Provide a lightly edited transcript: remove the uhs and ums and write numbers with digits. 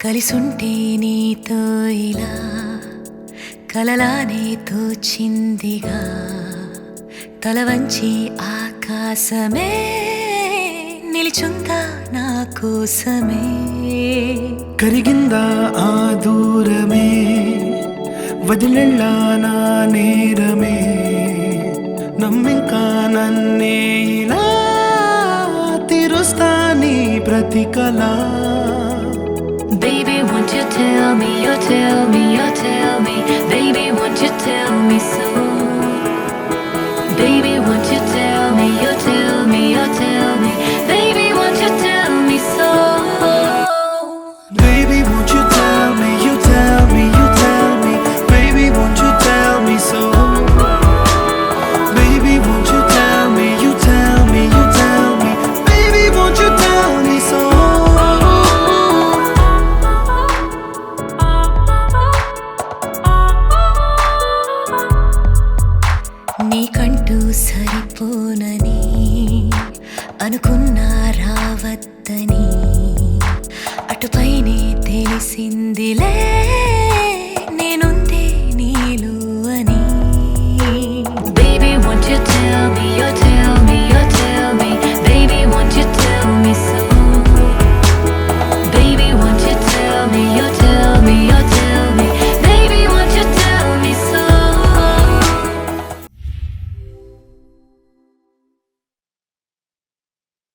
కలిసుంటే నీతో ఇలా కలలానే తోచిందిగా తల వంచి ఆకాశమే నిలిచుందా నా కోసమే కరిగిందా ఆ దూరమే వదిలెళ్ళా నా నేరమే నమ్మింకా నన్నే ఇలా తీరుస్తా నీ ప్రతి కళ Baby, won't you tell me, you tell me, you tell me Baby, won't you tell me so Baby, won't you tell me, you tell me, you tell me Baby, won't you tell me so Baby, won't you tell me, you tell me, you tell me Baby, won't you tell me so Baby, won't you tell me, you tell me, you tell me Baby, won't you tell me so నీకంటూ సరిపోనని అనుకున్నా రావద్దని అటుపైనే తెలిసిందిలే